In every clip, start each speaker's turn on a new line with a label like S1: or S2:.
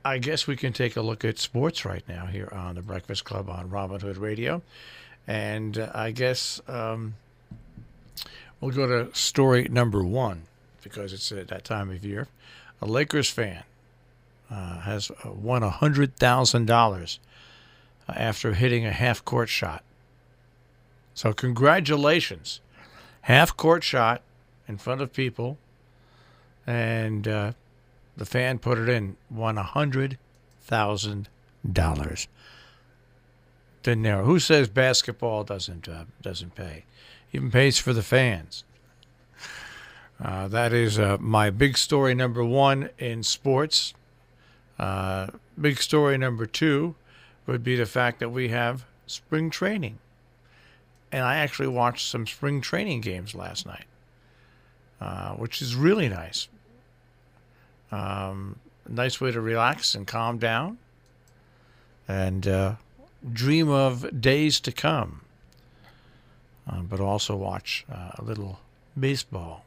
S1: I guess we can take a look at sports right now here on the Breakfast Club on Robin Hood Radio. And I guess we'll go to story number one because it's at that time of year. A Lakers fan has won $100,000 after hitting a half-court shot. So congratulations. Half-court shot in front of people, and the fan put it in, won $100,000. Dinero. Who says basketball doesn't pay? Even pays for the fans. That is my big story number one in sports. Big story number two would be the fact that we have spring training. And I actually watched some spring training games last night, which is really nice. Nice way to relax and calm down and dream of days to come, but also watch a little baseball.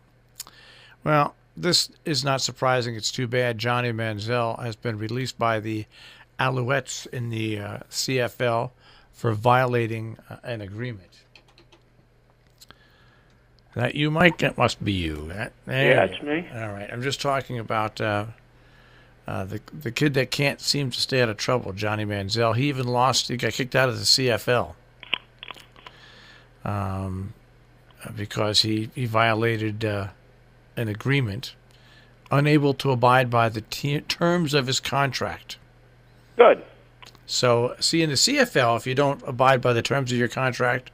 S1: Well, this is not surprising. It's too bad. Johnny Manziel has been released by the Alouettes in the CFL for violating an agreement. That you, Mike? That must be you.
S2: Yeah, it's me.
S1: All right. I'm just talking about the kid that can't seem to stay out of trouble, Johnny Manziel. He even lost. He got kicked out of the CFL because he violated an agreement, unable to abide by the terms of his contract.
S2: Good.
S1: So, see, in the CFL, if you don't abide by the terms of your contract,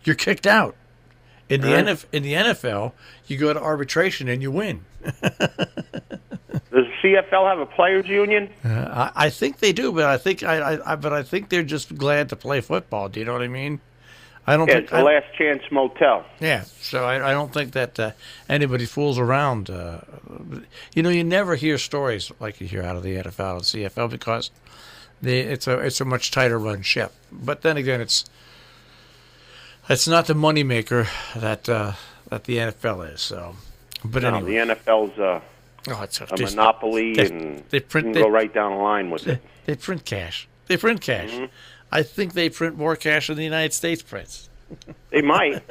S1: you're kicked out. In the NFL, you go to arbitration and you win.
S2: Does the CFL have a players' union?
S1: I think they do, but I think they're just glad to play football. Do you know what I mean? I don't think
S2: it's a last chance motel.
S1: Yeah, so I don't think that anybody fools around. You never hear stories like you hear out of the NFL and CFL because it's a much tighter run ship. But then again, it's not the moneymaker that the NFL is. So, but
S2: no,
S1: anyway,
S2: the NFL's a monopoly, they go right down the line with it.
S1: They print cash. Mm-hmm. I think they print more cash than the United States prints.
S2: They might,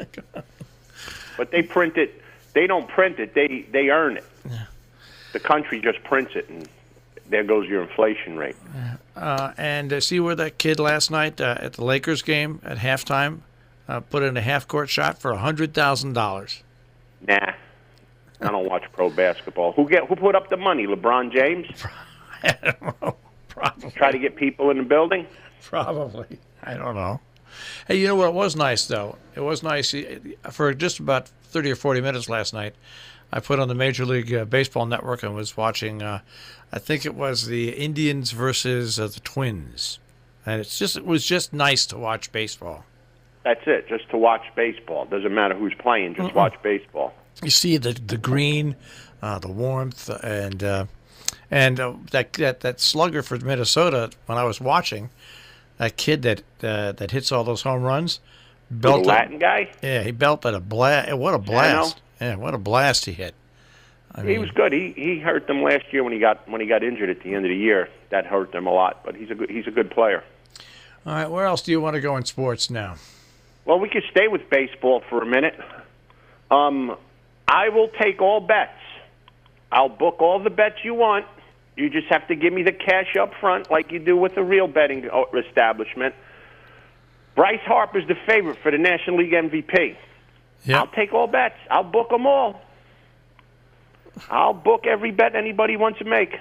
S2: but they print it. They don't print it. They earn it. Yeah. The country just prints it, and there goes your inflation rate.
S1: And see where that kid last night at the Lakers game at halftime put in a half-court shot for $100,000.
S2: Nah, I don't watch pro basketball. Who put up the money? LeBron James?
S1: I don't know. Probably.
S2: Try to get people in the building?
S1: Probably. I don't know. Hey, you know what? It was nice, though. It was nice. For just about 30 or 40 minutes last night, I put on the Major League Baseball Network and was watching, I think it was the Indians versus the Twins. And it was just nice to watch baseball.
S2: That's it, just to watch baseball. Doesn't matter who's playing, just watch baseball.
S1: You see the green, the warmth, and that slugger for Minnesota. When I was watching, that kid that hits all those home runs,
S2: the Latin guy.
S1: Yeah, he belted a blast. What a blast! Yeah, what a blast he hit.
S2: He was good. He hurt them last year when he got injured at the end of the year. That hurt them a lot. But he's a good player.
S1: All right, where else do you want to go in sports now?
S2: Well, we could stay with baseball for a minute. I will take all bets. I'll book all the bets you want. You just have to give me the cash up front like you do with a real betting establishment. Bryce Harper's the favorite for the National League MVP. Yep. I'll take all bets. I'll book them all. I'll book every bet anybody wants to make.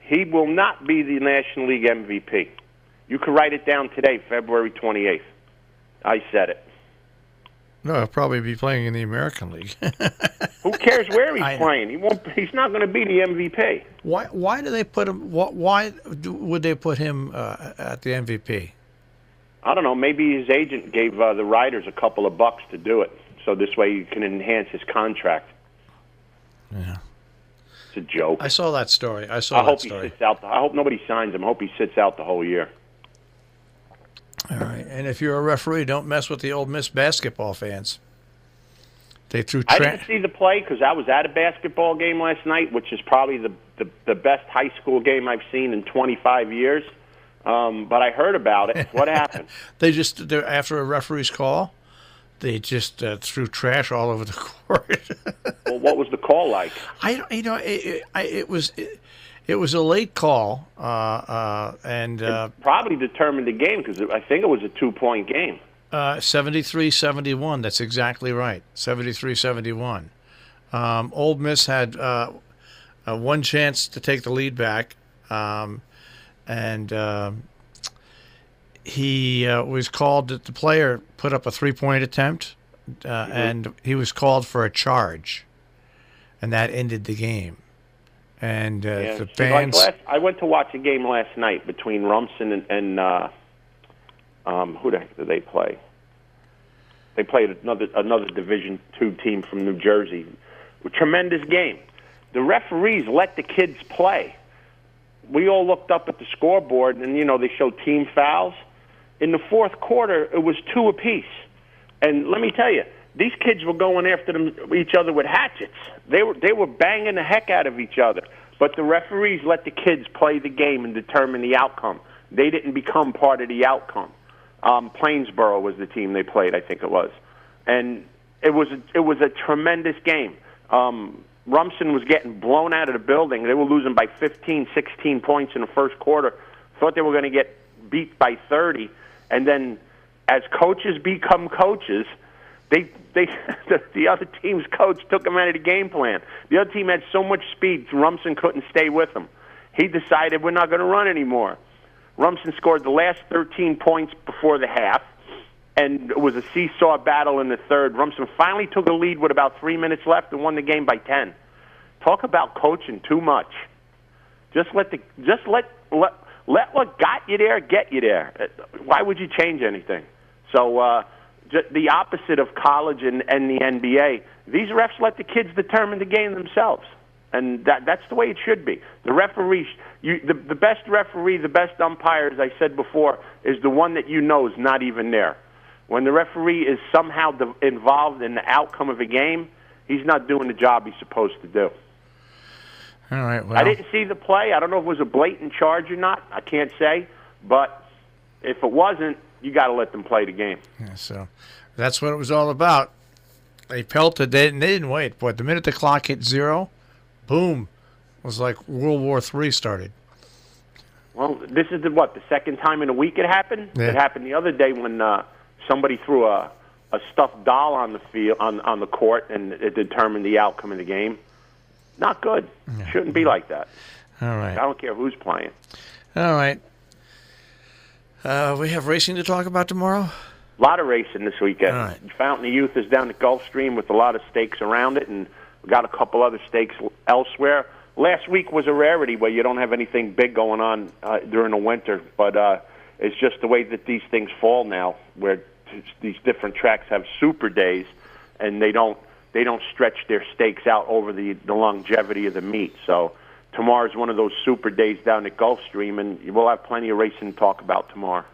S2: He will not be the National League MVP. You can write it down today, February 28th. I said it.
S1: No, he'll probably be playing in the American League.
S2: Who cares where he's playing? He's not going to be the MVP.
S1: Why do they put him? Why would they put him at the MVP?
S2: I don't know. Maybe his agent gave the writers a couple of bucks to do it, so this way he can enhance his contract.
S1: Yeah,
S2: it's a joke.
S1: I saw that story. I
S2: hope he sits out. I hope nobody signs him. I hope he sits out the whole year.
S1: All right, and if you're a referee, don't mess with the Ole Miss basketball fans. They threw
S2: I didn't see the play because I was at a basketball game last night, which is probably the best high school game I've seen in 25 years. But I heard about it. What happened?
S1: After a referee's call, they just threw trash all over the court.
S2: Well, what was the call like?
S1: It was a late call, and
S2: it probably determined the game because I think it was a 2-point game.
S1: 73-71. That's exactly right. 73-71. Ole Miss had one chance to take the lead back, and he was called. The player put up a 3-point attempt, and he was called for a charge, and that ended the game. And the fans.
S2: I went to watch a game last night between Rumson and who the heck did they play? They played another Division II team from New Jersey. A tremendous game. The referees let the kids play. We all looked up at the scoreboard, and they showed team fouls. In the fourth quarter, it was 2 apiece. And let me tell you, these kids were going after each other with hatchets. They were banging the heck out of each other. But the referees let the kids play the game and determine the outcome. They didn't become part of the outcome. Plainsboro was the team they played, I think it was, and it was a tremendous game. Rumson was getting blown out of the building. They were losing by 15, 16 points in the first quarter. Thought they were going to get beat by 30, and then as coaches become coaches, the other team's coach took them out of the game plan. The other team had so much speed, Rumson couldn't stay with them. He decided we're not going to run anymore. Rumson scored the last 13 points before the half, and it was a seesaw battle in the third. Rumson finally took a lead with about 3 minutes left and won the game by 10. Talk about coaching too much. Just let what got you there get you there. Why would you change anything? So the opposite of college and the NBA, these refs let the kids determine the game themselves. And that's the way it should be. The referee, the best referee, the best umpire, as I said before, is the one that is not even there. When the referee is somehow involved in the outcome of a game, he's not doing the job he's supposed to do.
S1: All right. Well,
S2: I didn't see the play. I don't know if it was a blatant charge or not. I can't say. But if it wasn't, you got to let them play the game.
S1: Yeah, so that's what it was all about. They pelted it, and they didn't wait. But the minute the clock hit 0, boom. It was like World War III started.
S2: Well, this is the second time in a week it happened?
S1: Yeah.
S2: It happened the other day when somebody threw a stuffed doll on the field on the court, and it determined the outcome of the game. Not good.
S1: Yeah.
S2: Shouldn't be like that.
S1: All right.
S2: I don't care who's playing.
S1: All right. We have racing to talk about tomorrow?
S2: A lot of racing this weekend.
S1: All right.
S2: Fountain of Youth is down at Gulfstream with a lot of stakes around it, and we got a couple other stakes elsewhere. Last week was a rarity where you don't have anything big going on during the winter, but it's just the way that these things fall now, where these different tracks have super days, and they don't stretch their stakes out over the longevity of the meet. So tomorrow's one of those super days down at Gulfstream, and we'll have plenty of racing to talk about tomorrow.